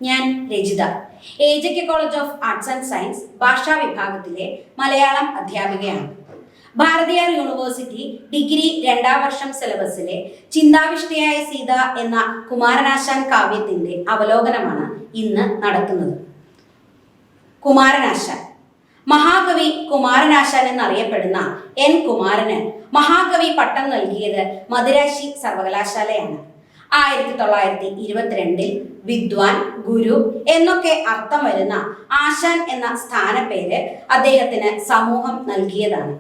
ഞാൻ Rajitha, AJK college of arts and science ഭാഷാ വിഭാഗത്തിലെ മലയാളം അധ്യാപികയാണ്. ഭാരതിയാർ യൂണിവേഴ്സിറ്റി ഡിഗ്രി 2ാം വർഷം സിലബസിലെ ചിന്താവിഷ്ടയായ സീത എന്ന കുമാരനാശാൻ കാവ്യത്തിന്റെ അവലോകനമാണ് ഇന്ന് നടത്തുന്നത്. കുമാരനാശാൻ മഹാകവി കുമാരനാശാൻ എന്നറിയപ്പെടുന്ന N. കുമാരന് മഹാകവി പട്ടം നൽകിയത് മദിരാശി സർവകലാശാലയാണ്. 1922 വിദ്വാൻ, ഗുരു എന്നൊക്കെ അർത്ഥം വരുന്ന ആശാൻ എന്ന സ്ഥാനപ്പേര് അദ്ദേഹത്തിന് സമൂഹം നൽകിയതാണ്.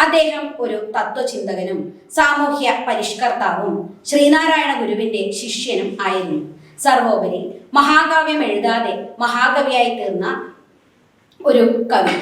അദ്ദേഹം ഒരു തത്വചിന്തകനും സാമൂഹ്യ പരിഷ്കർത്താവും ശ്രീനാരായണ ഗുരുവിന്റെ ശിഷ്യനും ആയിരുന്നു. സർവോപരി മഹാകാവ്യം എഴുതാതെ മഹാകവിയായി തീർന്ന ഒരു കവി.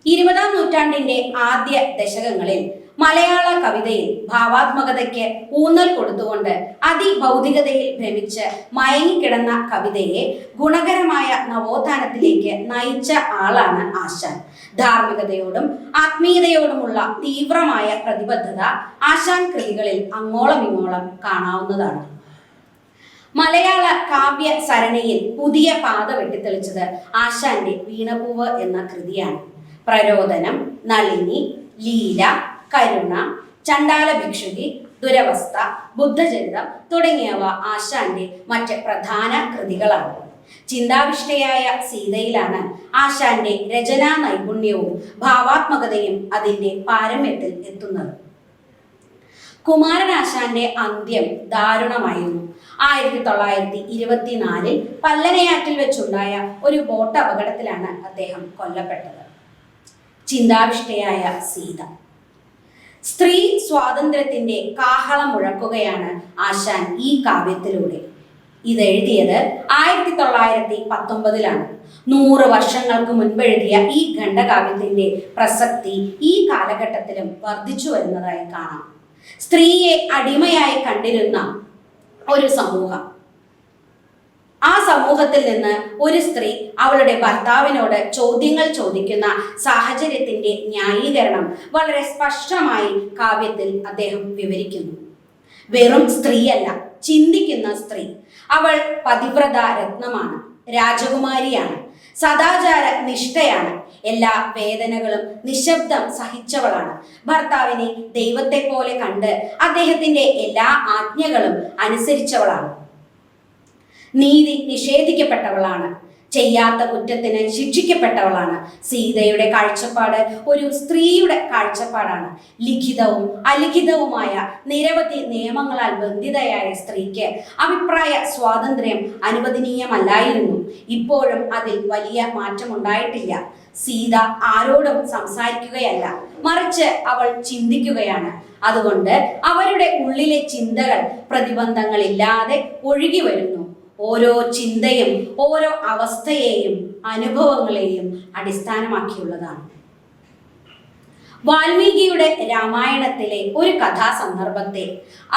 20ാം നൂറ്റാണ്ടിന്റെ ആദ്യ ദശകങ്ങളിൽ മലയാള കവിതയിൽ ഭാവാത്മകതയ്ക്ക് ഊന്നൽ കൊടുത്തുകൊണ്ട് അതിഭൗതികതയിൽ ഭ്രമിച്ച് മയങ്ങിക്കിടന്ന കവിതയെ ഗുണകരമായ നവോത്ഥാനത്തിലേക്ക് നയിച്ച ആളാണ് ആശാൻ. ധാർമ്മികതയോടും ആത്മീയതയോടുമുള്ള തീവ്രമായ പ്രതിബദ്ധത ആശാൻ കൃതികളിൽ അങ്ങോളം ഇങ്ങോളം കാണാവുന്നതാണ്. മലയാള കാവ്യ സരണിയിൽ പുതിയ പാത വെട്ടിത്തെളിച്ചത് ആശാന്റെ വീണപൂവ് എന്ന കൃതിയാണ്. പ്രരോദനം, നളിനി, ലീല, കരുണ, ചണ്ഡാല ഭിക്ഷുകി, ദുരവസ്ഥ, ബുദ്ധചരിതം തുടങ്ങിയവ ആശാന്റെ മറ്റ് പ്രധാന കൃതികളാണ്. ചിന്താവിഷ്ടയായ സീതയിലാണ് ആശാന്റെ രചനാ നൈപുണ്യവും ഭാവാത്മകതയും അതിന്റെ പാരമ്യത്തിൽ എത്തുന്നത്. കുമാരനാശാന്റെ അന്ത്യം ദാരുണമായിരുന്നു. 1924 പല്ലനയാറ്റിൽ വെച്ചുണ്ടായ ഒരു ബോട്ട് അപകടത്തിലാണ് അദ്ദേഹം കൊല്ലപ്പെട്ടത്. ചിന്താവിഷ്ടയായ സീത സ്ത്രീ സ്വാതന്ത്ര്യത്തിന്റെ കാഹളം മുഴക്കുകയാണ് ആശാൻ ഈ കാവ്യത്തിലൂടെ. ഇതെഴുതിയത് 1919 100 വർഷങ്ങൾക്ക് മുൻപെഴുതിയ ഈ ഖണ്ഡകാവ്യത്തിന്റെ പ്രസക്തി ഈ കാലഘട്ടത്തിലും വർദ്ധിച്ചു വരുന്നതായി കാണാം. സ്ത്രീയെ അടിമയായി കണ്ടിരുന്ന ഒരു സമൂഹം, ആ സമൂഹത്തിൽ നിന്ന് ഒരു സ്ത്രീ അവളുടെ ഭർത്താവിനോട് ചോദ്യങ്ങൾ ചോദിക്കുന്ന സാഹചര്യത്തിന്റെ ന്യായീകരണം വളരെ സ്പഷ്ടമായി കാവ്യത്തിൽ അദ്ദേഹം വിവരിക്കുന്നു. വെറും സ്ത്രീയല്ല, ചിന്തിക്കുന്ന സ്ത്രീ. അവൾ പതിവ്രത രത്നമാണ്, രാജകുമാരിയാണ്, സദാചാര നിഷ്ഠയാണ്, എല്ലാ വേദനകളും നിശബ്ദം സഹിച്ചവളാണ്. ഭർത്താവിനെ ദൈവത്തെ പോലെ കണ്ട് അദ്ദേഹത്തിന്റെ എല്ലാ ആജ്ഞകളും അനുസരിച്ചവളാണ്. നീതി നിഷേധിക്കപ്പെട്ടവളാണ്, ചെയ്യാത്ത കുറ്റത്തിന് ശിക്ഷിക്കപ്പെട്ടവളാണ്. സീതയുടെ കാഴ്ചപ്പാട് ഒരു സ്ത്രീയുടെ കാഴ്ചപ്പാടാണ്. ലിഖിതവും അലിഖിതവുമായ നിരവധി നിയമങ്ങളാൽ ബന്ധിതയായ സ്ത്രീക്ക് അഭിപ്രായ സ്വാതന്ത്ര്യം അനുവദനീയമല്ലായിരുന്നു. ഇപ്പോഴും അതിൽ വലിയ മാറ്റമുണ്ടായിട്ടില്ല. സീത ആരോടും സംസാരിക്കുകയല്ല, മറിച്ച് അവൾ ചിന്തിക്കുകയാണ്. അതുകൊണ്ട് അവരുടെ ഉള്ളിലെ ചിന്തകൾ പ്രതിബന്ധങ്ങളില്ലാതെ ഒഴുകി വരുന്നു. ഓരോ ചിന്തയും ഓരോ അവസ്ഥയെയും അനുഭവങ്ങളെയും അടിസ്ഥാനമാക്കിയുള്ളതാണ്. വാൽമീകിയുടെ രാമായണത്തിലെ ഒരു കഥാസന്ദർഭത്തെ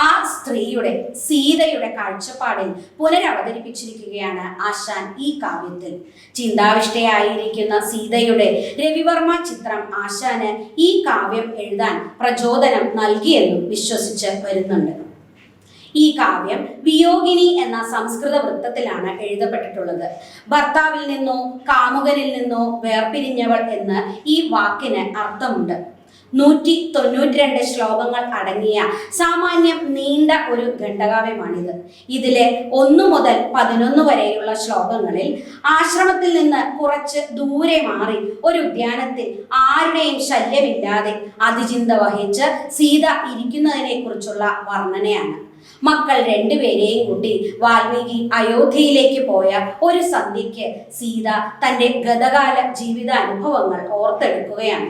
ആ സ്ത്രീയുടെ, സീതയുടെ കാഴ്ചപ്പാടിൽ പുനരവതരിപ്പിച്ചിരിക്കുകയാണ് ആശാൻ ഈ കാവ്യത്തിൽ. ചിന്താവിഷ്ടയായിരിക്കുന്ന സീതയുടെ രവിവർമ്മ ചിത്രം ആശാന് ഈ കാവ്യം എഴുതാൻ പ്രചോദനം നൽകിയെന്നും വിശ്വസിച്ച് വരുന്നുണ്ട്. ഈ കാവ്യം വിയോഗിനി എന്ന സംസ്കൃത വൃത്തത്തിലാണ് എഴുതപ്പെട്ടിട്ടുള്ളത്. ഭർത്താവിൽ നിന്നോ കാമുകനിൽ നിന്നോ വേർപിരിഞ്ഞവൾ എന്ന് ഈ വാക്കിന് അർത്ഥമുണ്ട്. 192 ശ്ലോകങ്ങൾ അടങ്ങിയ സാമാന്യം നീണ്ട ഒരു ഖണ്ഡകാവ്യമാണിത്. ഇതിലെ 1 മുതൽ 11 വരെയുള്ള ശ്ലോകങ്ങളിൽ ആശ്രമത്തിൽ നിന്ന് കുറച്ച് ദൂരെ മാറി ഒരു ഉദ്യാനത്തിൽ ആരുടെയും ശല്യമില്ലാതെ അതിചിന്ത വഹിച്ച് സീത ഇരിക്കുന്നതിനെ കുറിച്ചുള്ള വർണ്ണനയാണ്. മക്കൾ 2 പേരെയും കൂട്ടി വാൽമീകി അയോധ്യയിലേക്ക് പോയ ഒരു സന്ധ്യയ്ക്ക് സീത തന്റെ ഗതകാല ജീവിതാനുഭവങ്ങൾ ഓർത്തെടുക്കുകയാണ്.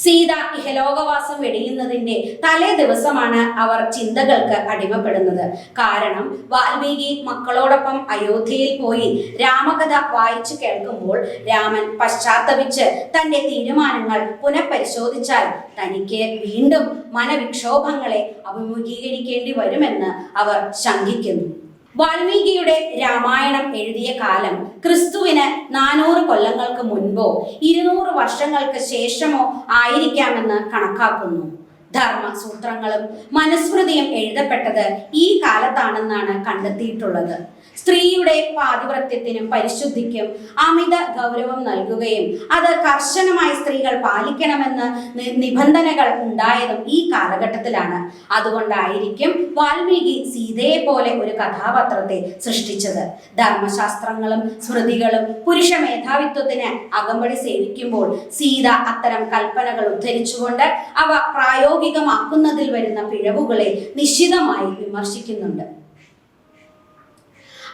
സീത ഇഹലോകവാസം വെടിയുന്നതിന്റെ തലേ ദിവസമാണ് അവർ ചിന്തകൾക്ക് അടിമപ്പെടുന്നത്. കാരണം വാൽമീകി മക്കളോടൊപ്പം അയോധ്യയിൽ പോയി രാമകഥ വായിച്ചു കേൾക്കുമ്പോൾ രാമൻ പശ്ചാത്തപിച്ച് തന്റെ തീരുമാനങ്ങൾ പുനഃപരിശോധിച്ചാൽ തനിക്ക് വീണ്ടും മനവിക്ഷോഭങ്ങളെ അഭിമുഖീകരിക്കേണ്ടി വരുമെന്ന് അവർ ശങ്കിക്കുന്നു. വാൽമീകിയുടെ രാമായണം എഴുതിയ കാലം ക്രിസ്തുവിന് 400 കൊല്ലങ്ങൾക്ക് മുൻപോ 200 വർഷങ്ങൾക്ക് ശേഷമോ ആയിരിക്കാമെന്ന് കണക്കാക്കുന്നു. ധർമ്മസൂത്രങ്ങളും മനുസ്മൃതിയും എഴുതപ്പെട്ടത് ഈ കാലത്താണെന്നാണ് കണ്ടെത്തിയിട്ടുള്ളത്. സ്ത്രീയുടെ പാതിവ്രത്യത്തിനും പരിശുദ്ധിക്കും അമിത ഗൗരവം നൽകുകയും അത് കർശനമായി സ്ത്രീകൾ പാലിക്കണമെന്ന് നിബന്ധനകൾ ഉണ്ടായതും ഈ കാലഘട്ടത്തിലാണ്. അതുകൊണ്ടായിരിക്കും വാൽമീകി സീതയെ പോലെ ഒരു കഥാപാത്രത്തെ സൃഷ്ടിച്ചത്. ധർമ്മശാസ്ത്രങ്ങളും സ്മൃതികളും പുരുഷ മേധാവിത്വത്തിന് അകമ്പടി സേവിക്കുമ്പോൾ സീത അത്തരം കൽപ്പനകൾ ഉദ്ധരിച്ചുകൊണ്ട് അവ പ്രായോഗികമാക്കുന്നതിൽ വരുന്ന പിഴവുകളെ നിശ്ചിതമായി വിമർശിക്കുന്നുണ്ട്.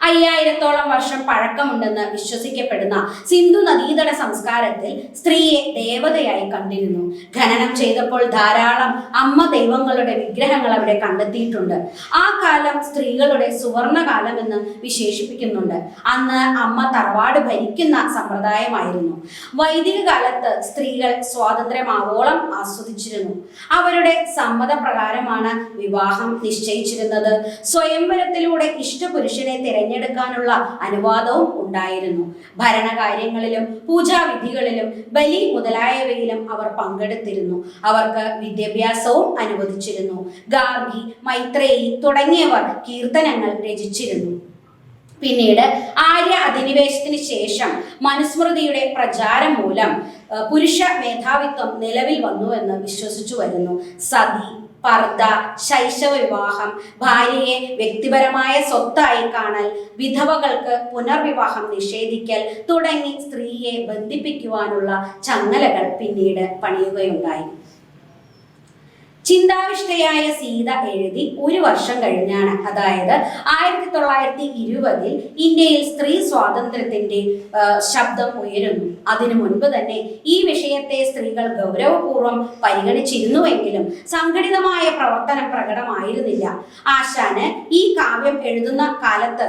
5000-ഓളം വർഷം പഴക്കമുണ്ടെന്ന് വിശ്വസിക്കപ്പെടുന്ന സിന്ധു നദീതട സംസ്കാരത്തിൽ സ്ത്രീയെ ദേവതയായി കണ്ടിരുന്നു. ഖനനം ചെയ്തപ്പോൾ ധാരാളം അമ്മ ദൈവങ്ങളുടെ വിഗ്രഹങ്ങൾ അവിടെ കണ്ടെത്തിയിട്ടുണ്ട്. ആ കാലം സ്ത്രീകളുടെ സുവർണകാലം എന്ന് വിശേഷിപ്പിക്കുന്നുണ്ട്. അന്ന് അമ്മ തറവാട് ഭരിക്കുന്ന സമ്പ്രദായമായിരുന്നു. വൈദിക കാലത്ത് സ്ത്രീകൾ സ്വാതന്ത്ര്യമാവോളം ആസ്വദിച്ചിരുന്നു. അവരുടെ സമ്മതപ്രകാരമാണ് വിവാഹം നിശ്ചയിച്ചിരുന്നത്. സ്വയംവരത്തിലൂടെ ഇഷ്ടപുരുഷനെ തിരഞ്ഞെടുക്കാനുള്ള അനുവാദവും ഉണ്ടായിരുന്നു. ഭരണകാര്യങ്ങളിലും പൂജാവിധികളിലും ബലി മുതലായവയിലും അവർ പങ്കെടുത്തിരുന്നു. അവർക്ക് വിദ്യാഭ്യാസവും അനുവദിച്ചിരുന്നു. ഗാർഗി, മൈത്രേയി തുടങ്ങിയവർ കീർത്തനങ്ങൾ രചിച്ചിരുന്നു. പിന്നീട് ആര്യ അധിനിവേശത്തിന് ശേഷം മനുസ്മൃതിയുടെ പ്രചാരം മൂലം പുരുഷ മേധാവിത്വം നിലവിൽ വന്നുവെന്ന് വിശ്വസിച്ചു വരുന്നു. സതി, പർദ്ദ, ശൈശവ വിവാഹം, ഭാര്യയെ വ്യക്തിപരമായ സ്വത്തായി കാണൽ, വിധവകൾക്ക് പുനർവിവാഹം നിഷേധിക്കൽ തുടങ്ങി സ്ത്രീയെ ബന്ധിപ്പിക്കുവാനുള്ള ചങ്ങലകൾ പിന്നീട് പണിയുകയുണ്ടായി. ചിന്താവിഷ്ടയായ സീത എഴുതി 1 വർഷം കഴിഞ്ഞാണ്, അതായത് 1920 ഇന്ത്യയിൽ സ്ത്രീ സ്വാതന്ത്ര്യത്തിന്റെ ശബ്ദം ഉയരുന്നു. അതിനു മുൻപ് തന്നെ ഈ വിഷയത്തെ സ്ത്രീകൾ ഗൗരവപൂർവ്വം പരിഗണിച്ചിരുന്നുവെങ്കിലും സംഘടിതമായ പ്രവർത്തനം പ്രകടമായിരുന്നില്ല. ആശാന് ഈ കാവ്യം എഴുതുന്ന കാലത്ത്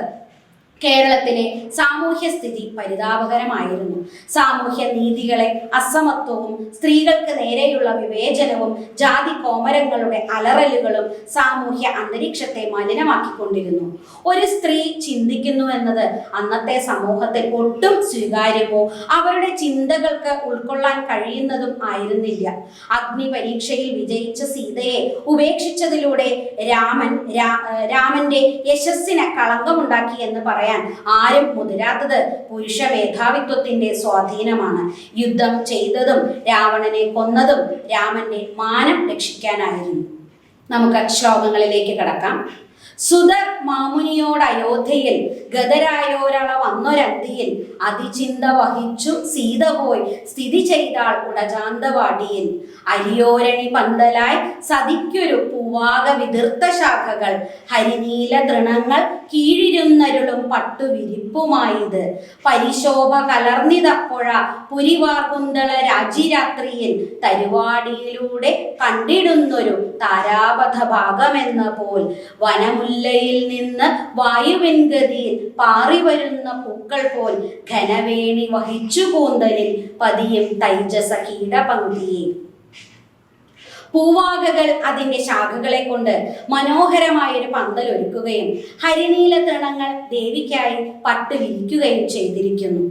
കേരളത്തിലെ സാമൂഹ്യ സ്ഥിതി പരിതാപകരമായിരുന്നു. സാമൂഹ്യ നീതികളെ അസമത്വവും സ്ത്രീകൾക്ക് നേരെയുള്ള വിവേചനവും ജാതി കോമരങ്ങളുടെ അലറലുകളും സാമൂഹ്യ അന്തരീക്ഷത്തെ മലിനമാക്കിക്കൊണ്ടിരുന്നു. ഒരു സ്ത്രീ ചിന്തിക്കുന്നു എന്നത് അന്നത്തെ സമൂഹത്തിൽ ഒട്ടും സ്വീകാര്യമോ അവരുടെ ചിന്തകൾക്ക് ഉൾക്കൊള്ളാൻ കഴിയുന്നതും ആയിരുന്നില്ല. അഗ്നി പരീക്ഷയിൽ വിജയിച്ച സീതയെ ഉപേക്ഷിച്ചതിലൂടെ രാമന്റെ യശസ്സിന് കളങ്കമുണ്ടാക്കി എന്ന് പറയാൻ ആരും മുതിരാത്തത് പുരുഷ മേധാവിത്വത്തിന്റെ സ്വാധീനമാണ്. യുദ്ധം ചെയ്തതും രാവണനെ കൊന്നതും രാമന്റെ മാനം രക്ഷിക്കാനായിരുന്നു. നമുക്ക് ശ്ലോകങ്ങളിലേക്ക് കടക്കാം. സുതർ മാമുനിയോട് അയോധ്യയിൽ ഗതരായോരള വന്നൊരന്തിയിൽ അതിചിന്ത വഹിച്ചു സീത പോയി സ്ഥിതി ചെയ്താൾ ഉടജാന്തവാടിയിൽ. അരിയോരണി പന്തലായി സതിക്കൊരു പൂവാക വിതൃത്ത ശാഖകൾ ഹരിനീല തൃണങ്ങൾ കീഴിരുന്നരുളും പട്ടുവിരിപ്പുമായത്. പരിശോഭ കലർന്നിതപ്പുഴ പുരിവാർകുന്തള രാജിരാത്രിയിൽ തരുവാടിയിലൂടെ കണ്ടിടുന്നൊരു താരാപഥ ഭാഗമെന്ന പോൽ വനമുല്ലയിൽ നിന്ന് വായുവിൻഗതിയിൽ പാറി വരുന്ന പൂക്കൾ പോൽ ഘനവേണി വഹിച്ചു കൂന്തലിൽ പതിയും തൈജസ കീടപംക്തിയെ. പൂവാകകൾ അതിന്റെ ശാഖകളെ കൊണ്ട് മനോഹരമായൊരു പന്തൽ ഒരുക്കുകയും ഹരിനീല തൃണങ്ങൾ ദേവിക്കായി പട്ട് വിരിക്കുകയും ചെയ്തിരിക്കുന്നു.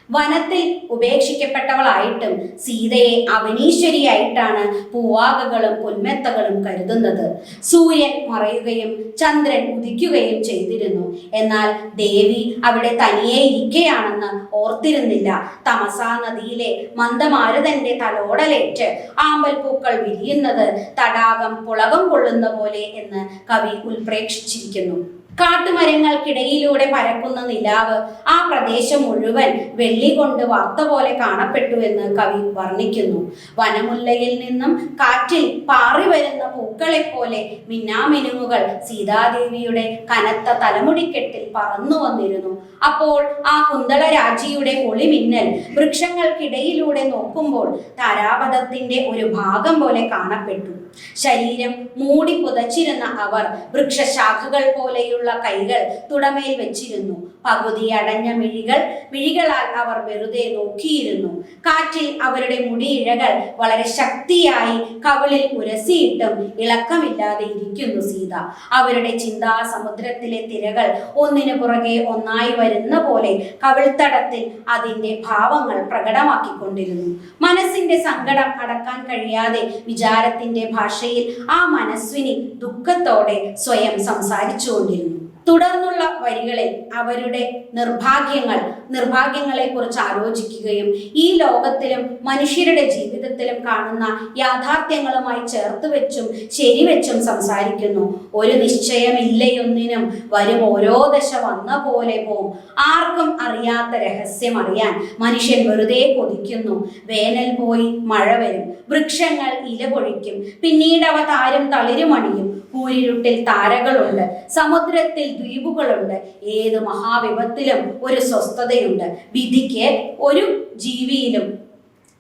വനത്തിൽ ഉപേക്ഷിക്കപ്പെട്ടവളായിട്ടും സീതയെ അവനീശ്വരിയായിട്ടാണ് പൂവാകകളും പുൽമെത്തകളും കരുതുന്നത്. സൂര്യൻ മറയുകയും ചന്ദ്രൻ ഉദിക്കുകയും ചെയ്തിരുന്നു. എന്നാൽ ദേവി അവിടെ തനിയെ ഇരിക്കുകയാണെന്ന് ഓർത്തിരുന്നില്ല. തമസാ നദിയിലെ മന്ദമാരുതന്റെ തലോടലേറ്റ് ആമ്പൽ പൂക്കൾ വിരിയുന്നത് തടാകം പുളകം കൊള്ളുന്ന പോലെ എന്ന് കവി ഉൽപ്രേക്ഷിച്ചിരിക്കുന്നു. കാട്ടുമരങ്ങൾക്കിടയിലൂടെ പരക്കുന്ന നിലാവ് ആ പ്രദേശം മുഴുവൻ വെള്ളി കൊണ്ട് വാർത്ത പോലെ കാണപ്പെട്ടു എന്ന് കവി വർണ്ണിക്കുന്നു. വനമുല്ലയിൽ നിന്നും കാറ്റിൽ പാറി വരുന്ന പൂക്കളെ പോലെ മിന്നാമിനുങ്ങുകൾ സീതാദേവിയുടെ കനത്ത തലമുടിക്കെട്ടിൽ പറന്നു വന്നിരുന്നു. അപ്പോൾ ആ കുന്തള രാജിയുടെ ഒളിമിന്നൽ വൃക്ഷങ്ങൾക്കിടയിലൂടെ നോക്കുമ്പോൾ താരാപഥത്തിന്റെ ഒരു ഭാഗം പോലെ കാണപ്പെട്ടു. ശരീരം മൂടി പുതച്ചിരുന്ന അവർ വൃക്ഷശാഖകൾ പോലെയുള്ള കൈകൾ തുടമേൽ വെച്ചിരുന്നു. പകുതി അടഞ്ഞ മിഴികളാൽ അവർ വെറുതെ നോക്കിയിരുന്നു. കാറ്റിൽ അവരുടെ മുടിയിഴകൾ വളരെ ശക്തിയായി കവിളിൽ ഉരസിയിട്ടും ഇളക്കമില്ലാതെ ഇരിക്കുന്നു സീത. അവരുടെ ചിന്താസമുദ്രത്തിലെ തിരകൾ ഒന്നിനു പുറകെ ഒന്നായി വരുന്ന പോലെ കവിൾത്തടത്തിൽ അതിന്റെ ഭാവങ്ങൾ പ്രകടമാക്കിക്കൊണ്ടിരുന്നു. മനസ്സിന്റെ സങ്കടം അടക്കാൻ കഴിയാതെ വിചാരത്തിന്റെ ഭാഷയിൽ ആ മനസ്വിനി ദുഃഖത്തോടെ സ്വയം സംസാരിച്ചുകൊണ്ടിരുന്നു. തുടർന്നുള്ള വരികളിൽ അവരുടെ നിർഭാഗ്യങ്ങളെ കുറിച്ച് ആലോചിക്കുകയും ഈ ലോകത്തിലും മനുഷ്യരുടെ ജീവിതത്തിലും കാണുന്ന യാഥാർത്ഥ്യങ്ങളുമായി ചേർത്ത് വെച്ചും ശരിവെച്ചും സംസാരിക്കുന്നു. ഒരു നിശ്ചയമില്ലയൊന്നിനും, വരും ഓരോ ദശ വന്ന പോലെ പോവും. ആർക്കും അറിയാത്ത രഹസ്യം അറിയാൻ മനുഷ്യൻ വെറുതെ കൊതിക്കുന്നു. വേനൽ പോയി മഴ വരും, വൃക്ഷങ്ങൾ ഇല പൊഴിക്കും, പിന്നീട് അവ താരും തളിരുമണിയും. കൂരിരുട്ടിൽ താരകളുണ്ട്, സമുദ്രത്തിൽ ദ്വീപുകളുണ്ട്. ഏത് മഹാവിപത്തിലും ഒരു സ്വസ്ഥതയുണ്ട്. വിധിക്ക് ഒരു ജീവിയിലും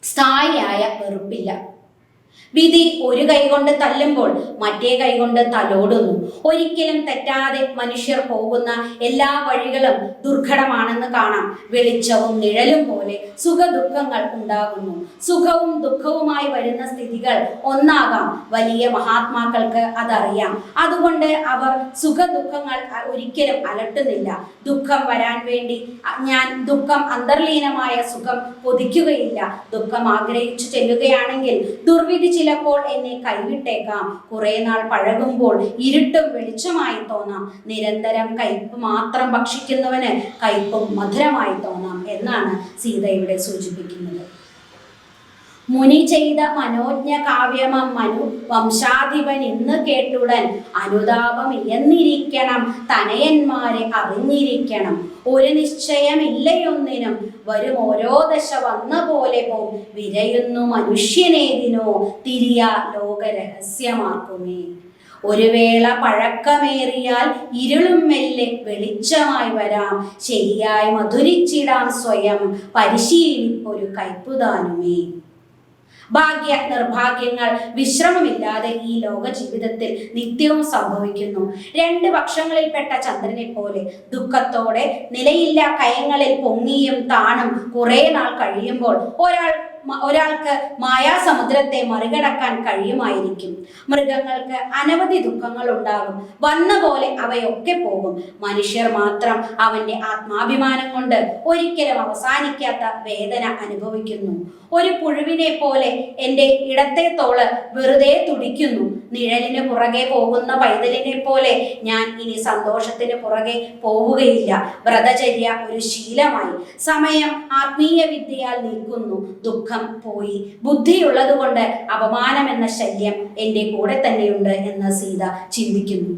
സ്ഥായിയായ വെറുപ്പില്ല. വിധി ഒരു കൈകൊണ്ട് തല്ലുമ്പോൾ മറ്റേ കൈകൊണ്ട് തലോടുന്നു. ഒരിക്കലും തെറ്റാതെ മനുഷ്യർ പോകുന്ന എല്ലാ വഴികളും ദുർഘടമാണെന്ന് കാണാം. വെളിച്ചവും നിഴലും പോലെ സുഖദുഃഖങ്ങൾ ഉണ്ടാകുന്നു. സുഖവും ദുഃഖവുമായി വരുന്ന സ്ഥിതികൾ ഒന്നാകാം. വലിയ മഹാത്മാക്കൾക്ക് അതറിയാം. അതുകൊണ്ട് അവർ സുഖദുഃഖങ്ങൾ ഒരിക്കലും അലട്ടുന്നില്ല. ദുഃഖം വരാൻ വേണ്ടി ഞാൻ ദുഃഖം അന്തർലീനമായ സുഖം കൊതിക്കുകയില്ല. ദുഃഖം ആഗ്രഹിച്ചു ചെല്ലുകയാണെങ്കിൽ ദുർവിധി ചിലപ്പോൾ എന്നെ കൈവിട്ടേക്കാം. കുറെ നാൾ പഴകുമ്പോൾ ഇരുട്ടും വെളിച്ചമായി തോന്നാം. നിരന്തരം കയ്പ് മാത്രം ഭക്ഷിക്കുന്നവന് കയ്പും മധുരമായി തോന്നാം എന്നാണ് സീത ഇവിടെ സൂചിപ്പിക്കുന്നത്. മുനി ചെയ്ത മനോജ്ഞ കാവ്യമം മനു വംശാധിപൻ ഇന്ന് കേട്ടുടൻ അനുതാപം ഇയന്നിരിക്കണം, തനയന്മാരെ അറിഞ്ഞിരിക്കണം. ഒരു നിശ്ചയമില്ലയൊന്നിനും, വരും ഓരോ ദശ വന്ന പോലെ പോം. വിരയുന്നു മനുഷ്യനേതിനോ, തിരിയാ ലോകരഹസ്യമാക്കുമേ. ഒരു വേള പഴക്കമേറിയാൽ ഇരുളും മെല്ലെ വെളിച്ചമായി വരാം. ശരിയായി മധുരിച്ചിടാം സ്വയം, പരിശീലിപ്പൊരു കയ്പുദാനുമേ. ഭാഗ്യ നിർഭാഗ്യങ്ങൾ വിശ്രമമില്ലാതെ ഈ ലോക ജീവിതത്തിൽ നിത്യവും സംഭവിക്കുന്നു. രണ്ട് പക്ഷങ്ങളിൽപ്പെട്ട ചന്ദ്രനെ പോലെ ദുഃഖത്തോടെ നിലയില്ല കയങ്ങളിൽ പൊങ്ങിയും താണും കുറെ നാൾ കഴിയുമ്പോൾ ഒരാൾക്ക് മായാസമുദ്രത്തെ മറികടക്കാൻ കഴിയുമായിരിക്കും. മൃഗങ്ങൾക്ക് അനവധി ദുഃഖങ്ങൾ ഉണ്ടാകും. വന്ന പോലെ അവയൊക്കെ പോകും. മനുഷ്യർ മാത്രം അവന്റെ ആത്മാഭിമാനം കൊണ്ട് ഒരിക്കലും അവസാനിക്കാത്ത വേദന അനുഭവിക്കുന്നു. ഒരു പുഴുവിനെ പോലെ എൻ്റെ ഇടത്തെ തോള് വെറുതെ തുടിക്കുന്നു. നിഴലിന് പുറകെ പോകുന്ന പൈതലിനെ പോലെ ഞാൻ ഇനി സന്തോഷത്തിന് പുറകെ പോവുകയില്ല. വ്രതചര്യ ഒരു ശീലമായി. സമയം ആത്മീയ വിദ്യയാൽ നീക്കുന്നു. ദുഃഖം പോയി. ബുദ്ധിയുള്ളത് കൊണ്ട് അപമാനം എന്ന ശല്യം എൻ്റെ കൂടെ തന്നെയുണ്ട് എന്ന് സീത ചിന്തിക്കുന്നു.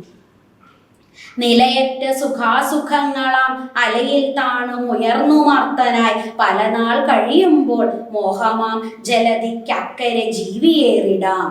നിലയറ്റ സുഖാസുഖങ്ങളാം അലയിൽ താണും ഉയർന്നുമാർത്തനായി പല നാൾ കഴിയുമ്പോൾ മോഹമാം ജലധിക്കക്കരെ ജീവിയേറിടാം.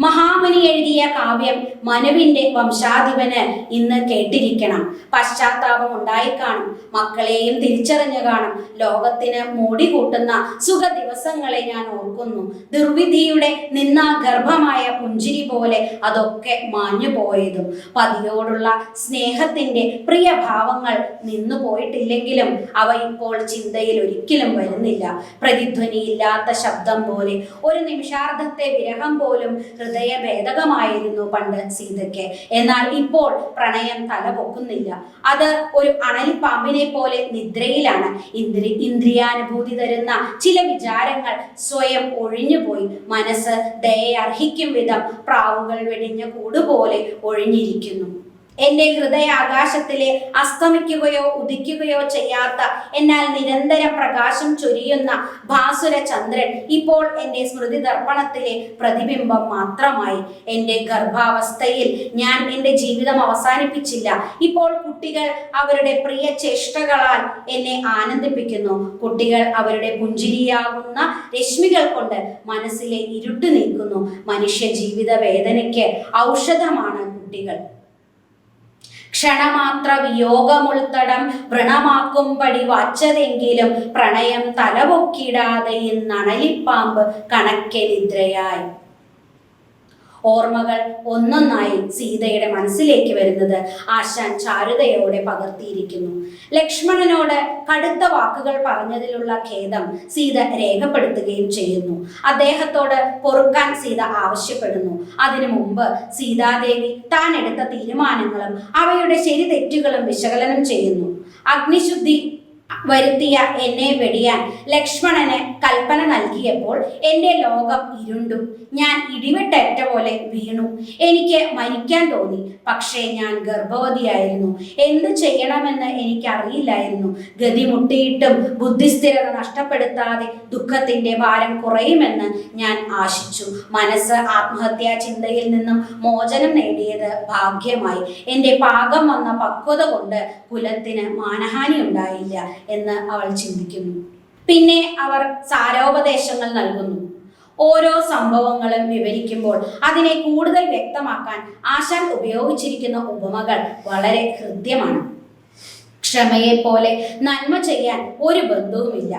മഹാമുനി എഴുതിയ കാവ്യം മനുവിന്റെ വംശാധിപന് ഇന്ന് കേട്ടിരിക്കണം. പശ്ചാത്താപം ഉണ്ടായിക്കാണും. മക്കളെയും തിരിച്ചറിഞ്ഞു കാണും. ലോകത്തിന് മോടി കൂട്ടുന്ന സുഖ ദിവസങ്ങളെ ഞാൻ ഓർക്കുന്നു. ദുർവിധിയുടെ നിന്നാഗർഭമായ പുഞ്ചിരി പോലെ അതൊക്കെ മാഞ്ഞു പോയതും. പതിയോടുള്ള സ്നേഹത്തിന്റെ പ്രിയ ഭാവങ്ങൾ നിന്നു പോയിട്ടില്ലെങ്കിലും അവ ഇപ്പോൾ ചിന്തയിൽ ഒരിക്കലും വരുന്നില്ല. പ്രതിധ്വനിയില്ലാത്ത ശബ്ദം പോലെ ഒരു നിമിഷാർദ്ധത്തെ വിരഹം പോലും ഹൃദയഭേദകമായിരുന്നു പണ്ട് സീതയ്ക്ക്. എന്നാൽ ഇപ്പോൾ പ്രണയം തല പൊക്കുന്നില്ല. അത് ഒരു അണലിപ്പാമ്പിനെ പോലെ നിദ്രയിലാണ്. ഇന്ദ്രിയാനുഭൂതി തരുന്ന ചില വിചാരങ്ങൾ സ്വയം ഒഴിഞ്ഞുപോയി. മനസ്സ് ദയെ അർഹിക്കും വിധം പ്രാവുകൾ വെടിഞ്ഞ കൂടുപോലെ ഒഴിഞ്ഞിരിക്കുന്നു. എൻ്റെ ഹൃദയാകാശത്തിലെ അസ്തമിക്കുകയോ ഉദിക്കുകയോ ചെയ്യാത്ത, എന്നാൽ നിരന്തരം പ്രകാശം ചൊരിയുന്ന ഭാസുര ചന്ദ്രൻ ഇപ്പോൾ എൻ്റെ സ്മൃതി ദർപ്പണത്തിലെ പ്രതിബിംബം മാത്രമായി. എൻ്റെ ഗർഭാവസ്ഥയിൽ ഞാൻ എൻ്റെ ജീവിതം അവസാനിപ്പിച്ചില്ല. ഇപ്പോൾ കുട്ടികൾ അവരുടെ പ്രിയ ചേഷ്ടകളാൽ എന്നെ ആനന്ദിപ്പിക്കുന്നു. കുട്ടികൾ അവരുടെ പുഞ്ചിരിയാകുന്ന രശ്മികൾ കൊണ്ട് മനസ്സിലെ ഇരുട്ട് നീക്കുന്നു. മനുഷ്യ ജീവിത വേദനയ്ക്ക് ഔഷധമാണ് കുട്ടികൾ. ക്ഷണമാത്ര വിയോഗമുൾത്തടം വൃണമാക്കുംപടി വാച്ചതെങ്കിലും പ്രണയം തലപൊക്കിടാതെ ഇന്നണലിപ്പാമ്പ് കണക്കെ നിദ്രയായി. ഓർമ്മകൾ ഒന്നൊന്നായി സീതയുടെ മനസ്സിലേക്ക് വരുന്നത് ആശാൻ ചാരുതയോടെ പകർത്തിയിരിക്കുന്നു. ലക്ഷ്മണനോട് കടുത്ത വാക്കുകൾ പറഞ്ഞതിലുള്ള ഖേദം സീത രേഖപ്പെടുത്തുകയും ചെയ്യുന്നു. അദ്ദേഹത്തോട് പൊറുക്കാൻ സീത ആവശ്യപ്പെടുന്നു. അതിനു മുമ്പ് സീതാദേവി താൻ എടുത്ത തീരുമാനങ്ങളും അവയുടെ ശരി തെറ്റുകളും വിശകലനം ചെയ്യുന്നു. അഗ്നിശുദ്ധി വരുത്തിയ എന്നെ വെടിയാൻ ലക്ഷ്മണന് കൽപ്പന നൽകിയപ്പോൾ എൻ്റെ ലോകം ഇരുണ്ടു. ഞാൻ ഇടിവെട്ടേറ്റ പോലെ വീണു. എനിക്ക് മരിക്കാൻ തോന്നി. പക്ഷേ ഞാൻ ഗർഭവതിയായിരുന്നു. എന്ത് ചെയ്യണമെന്ന് എനിക്കറിയില്ലായിരുന്നു. ഗതി മുട്ടിയിട്ടും ബുദ്ധിസ്ഥിരത നഷ്ടപ്പെടുത്താതെ ദുഃഖത്തിൻ്റെ ഭാരം കുറയുമെന്ന് ഞാൻ ആശിച്ചു. മനസ്സ് ആത്മഹത്യാ ചിന്തയിൽ നിന്നും മോചനം നേടിയത് ഭാഗ്യമായി. എൻ്റെ പാകം വന്ന പക്വത കൊണ്ട് കുലത്തിന് മാനഹാനി ഉണ്ടായില്ല എന്ന് അവൾ ചിന്തിക്കുന്നു. പിന്നെ അവർ സാരോപദേശങ്ങൾ നൽകുന്നു. ഓരോ സംഭവങ്ങളും വിവരിക്കുമ്പോൾ അതിനെ കൂടുതൽ വ്യക്തമാക്കാൻ ആശാൻ ഉപയോഗിച്ചിരിക്കുന്ന ഉപമകൾ വളരെ ഹൃദ്യമാണ്. ക്ഷമയെപ്പോലെ നന്മ ചെയ്യാൻ ഒരു ബന്ധവുമില്ല.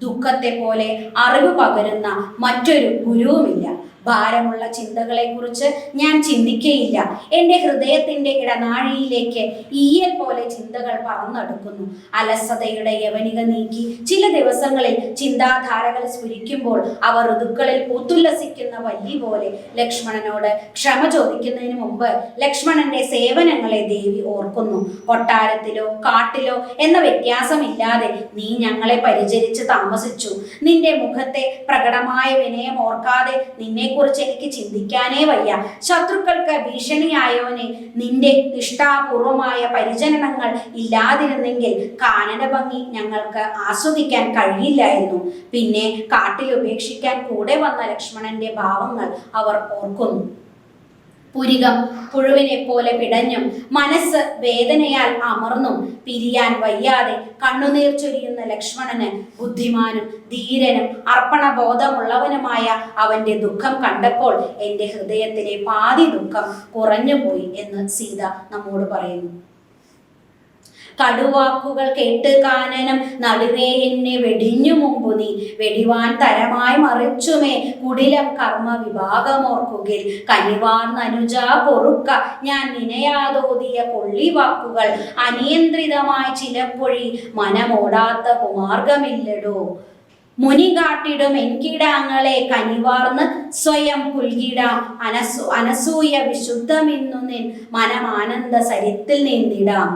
ദുഃഖത്തെ പോലെ അറിവ് പകരുന്ന മറ്റൊരു ഗുരുവുമില്ല. ഭാരമുള്ള ചിന്തകളെക്കുറിച്ച് ഞാൻ ചിന്തിക്കുകയില്ല. എൻ്റെ ഹൃദയത്തിൻ്റെ ഇടനാഴിയിലേക്ക് ഈയൽ പോലെ ചിന്തകൾ പറന്നെടുക്കുന്നു. അലസതയുടെ യവനിക നീക്കി ചില ദിവസങ്ങളിൽ ചിന്താധാരകൾ സ്ഫുരിക്കുമ്പോൾ അവർ ഋതുക്കളിൽ പൂത്തുല്ലസിക്കുന്ന വല്ലി പോലെ ലക്ഷ്മണനോട് ക്ഷമ ചോദിക്കുന്നതിന് മുമ്പ് ലക്ഷ്മണന്റെ സേവനങ്ങളെ ദേവി ഓർക്കുന്നു. കൊട്ടാരത്തിലോ കാട്ടിലോ എന്ന വ്യത്യാസമില്ലാതെ നീ ഞങ്ങളെ പരിചരിച്ച് താമസിച്ചു. നിന്റെ മുഖത്തെ പ്രകടമായ വിനയം ഓർക്കാതെ നിന്നെ കുറിച്ച് എനിക്ക് ചിന്തിക്കാനേ വയ്യ. ശത്രുക്കൾക്ക് ഭീഷണിയായോനെ, നിന്റെ നിഷ്ഠാപൂർവമായ പരിചരണങ്ങൾ ഇല്ലാതിരുന്നെങ്കിൽ കാനന ഭംഗി ഞങ്ങൾക്ക് ആസ്വദിക്കാൻ കഴിയില്ലായിരുന്നു. പിന്നെ കാട്ടിൽ ഉപേക്ഷിക്കാൻ കൂടെ വന്ന ലക്ഷ്മണന്റെ ഭാവങ്ങൾ അവർ ഓർക്കുന്നു. പുരികം പുഴുവിനെ പോലെ പിടഞ്ഞും മനസ്സ് വേദനയാൽ അമർന്നും പിരിയാൻ വയ്യാതെ കണ്ണുനീർ ചൊരിയുന്ന ലക്ഷ്മണന് ബുദ്ധിമാനും ധീരനും അർപ്പണബോധമുള്ളവനുമായ അവന്റെ ദുഃഖം കണ്ടപ്പോൾ എൻ്റെ ഹൃദയത്തിലെ പാതി ദുഃഖം കുറഞ്ഞുപോയി എന്ന് സീത നമ്മോട് പറയുന്നു. കടുവാക്കുകൾ കേട്ട് കാനനം നടുവേ എന്നെ വെടിഞ്ഞു മുമ്പു നീ വെടിവാൻ തരമായി മറിച്ചുമേ കുടിലം കർമ്മ വിഭാഗമോർക്കുകിൽ കനിവാർന്നനുജ പൊറുക്ക ഞാൻ നിനയാതോതിയ കൊള്ളിവാക്കുകൾ അനിയന്ത്രിതമായി ചിലപ്പൊഴി മനമോടാത്ത കുമാർഗമില്ലടോ മുനി കാട്ടിടും എൻകിടാങ്ങളെ കനിവാർന്ന് സ്വയം പുൽകിടാം അനസൂയ വിശുദ്ധമിന്നു നിൻ മനമാനന്ദ സരിത്തിൽ നീന്തിടാം.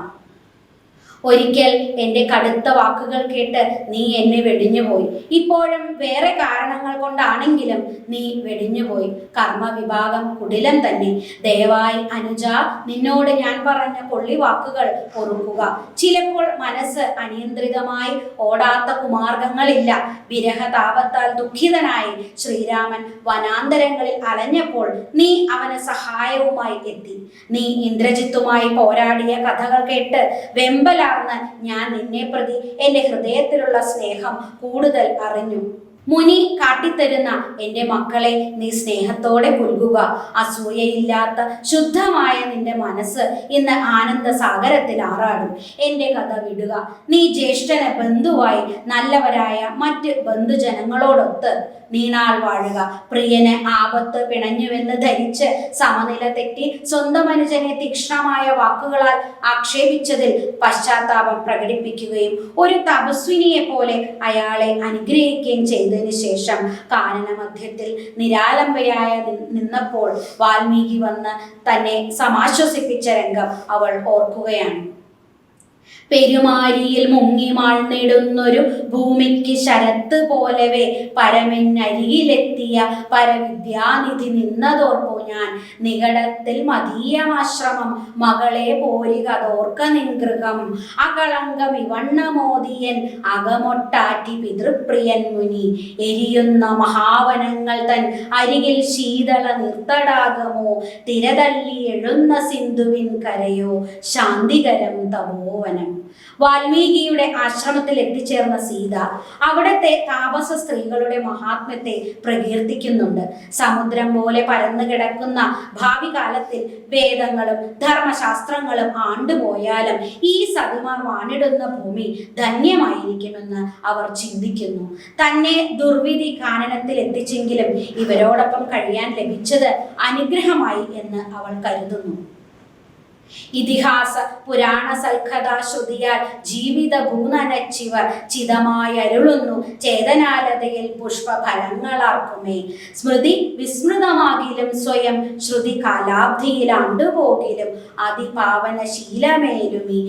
ഒരിക്കൽ എൻ്റെ കടുത്ത വാക്കുകൾ കേട്ട് നീ എന്നെ വെടിഞ്ഞുപോയി. ഇപ്പോഴും വേറെ കാരണങ്ങൾ കൊണ്ടാണെങ്കിലും നീ വെടിഞ്ഞുപോയി. കർമ്മവിഭാഗം കുടിലം തന്നെ. ദയവായി അനുജ, നിന്നോട് ഞാൻ പറഞ്ഞ കൊള്ളി വാക്കുകൾ ഓർക്കുക. ചിലപ്പോൾ മനസ്സ് അനിയന്ത്രിതമായി ഓടാത്ത കുമാർഗങ്ങളില്ല. വിരഹതാപത്താൽ ദുഃഖിതനായി ശ്രീരാമൻ വനാന്തരങ്ങളിൽ അലഞ്ഞപ്പോൾ നീ അവന് സഹായവുമായി എത്തി. നീ ഇന്ദ്രജിത്തുമായി പോരാടിയ കഥകൾ കേട്ട് വെമ്പല ഞാൻ നിന്നെ പ്രതി എൻ്റെ ഹൃദയത്തിലുള്ള സ്നേഹം കൂടുതൽ അറിഞ്ഞു. മുനി കാട്ടിത്തരുന്ന എൻ്റെ മക്കളെ നീ സ്നേഹത്തോടെ പുൽകുക. അസൂയയില്ലാത്ത ശുദ്ധമായ നിന്റെ മനസ്സ് ഇന്ന് ആനന്ദ സാഗരത്തിൽ ആറാടും. എൻ്റെ കഥ വിടുക. നീ ജ്യേഷ്ഠന് ബന്ധുവായി നല്ലവരായ മറ്റ് ബന്ധുജനങ്ങളോടൊത്ത് നീണാൾ വാഴുക. പ്രിയന് ആപത്ത് പിണഞ്ഞുവെന്ന് ധരിച്ച് സമനില തെറ്റി സ്വന്തം അനുജനെ തീക്ഷ്ണമായ വാക്കുകളാൽ ആക്ഷേപിച്ചതിൽ പശ്ചാത്താപം പ്രകടിപ്പിക്കുകയും ഒരു തപസ്വിനിയെ പോലെ അയാളെ അനുഗ്രഹിക്കുകയും ചെയ്തതിനു ശേഷം കാനന മധ്യത്തിൽ നിരാലംബയായ നിന്നപ്പോൾ വാൽമീകി വന്ന് തന്നെ സമാശ്വസിപ്പിച്ച രംഗം അവൾ ഓർക്കുകയാണ്. പെരുമാരിയിൽ മുങ്ങി മാഴ്ന്നിടുന്നൊരു ഭൂമിക്ക് ശരത്ത് പോലവേ പരമെന്നരികിലെത്തിയ പരവിദ്യാനിധി നിന്നതോർപ്പോ ഞാൻ നികടത്തിൽ മതീയമാശ്രമം മകളെ പോരികതോർക്ക നിൻഗൃഹം അകളങ്കം ഇവണ്ണമോദിയൻ അകമൊട്ടാറ്റി പിതൃപ്രിയൻ മുനി എരിയുന്ന മഹാവനങ്ങൾ തൻ അരികിൽ ശീതള നിർത്തടാകമോ തിരതള്ളി എഴുന്ന സിന്ധുവിൻ കരയോ ശാന്തികരം തപോവനം. വാൽമീകിയുടെ ആശ്രമത്തിൽ എത്തിച്ചേർന്ന സീത അവിടത്തെ താപസ സ്ത്രീകളുടെ മഹാത്മ്യത്തെ പ്രകീർത്തിക്കുന്നുണ്ട്. സമുദ്രം പോലെ പരന്നു കിടക്കുന്ന ഭാവി കാലത്തിൽ വേദങ്ങളും ധർമ്മശാസ്ത്രങ്ങളും ആണ്ടുപോയാലും ഈ സതിമാർ വാണിടുന്ന ഭൂമി ധന്യമായിരിക്കുമെന്ന് അവർ ചിന്തിക്കുന്നു. തന്നെ ദുർവിധി കാനനത്തിൽ എത്തിച്ചെങ്കിലും ഇവരോടൊപ്പം കഴിയാൻ ലഭിച്ചത് അനുഗ്രഹമായി എന്ന് അവൾ കരുതുന്നു. ഇതിഹാസ പുരാണ സൽക്കഥാ ശ്രുതിയാൽ ജീവിത ഭൂനനച്ചിവർ ചിതമായി അരുളുന്നു ചേതനാലതയിൽ പുഷ്പഫലങ്ങളാർക്കുമേ. സ്മൃതി വിസ്മൃതമാകിലും സ്വയം ശ്രുതി കാലാബ്ധിയിലാണ്ടുപോകിലും അതിപാവന ശീലമേലുമി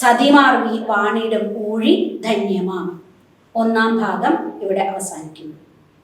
സതിമാർ വാണിടും ഊഴി ധന്യമാം. ഒന്നാം ഭാഗം ഇവിടെ അവസാനിക്കുന്നു.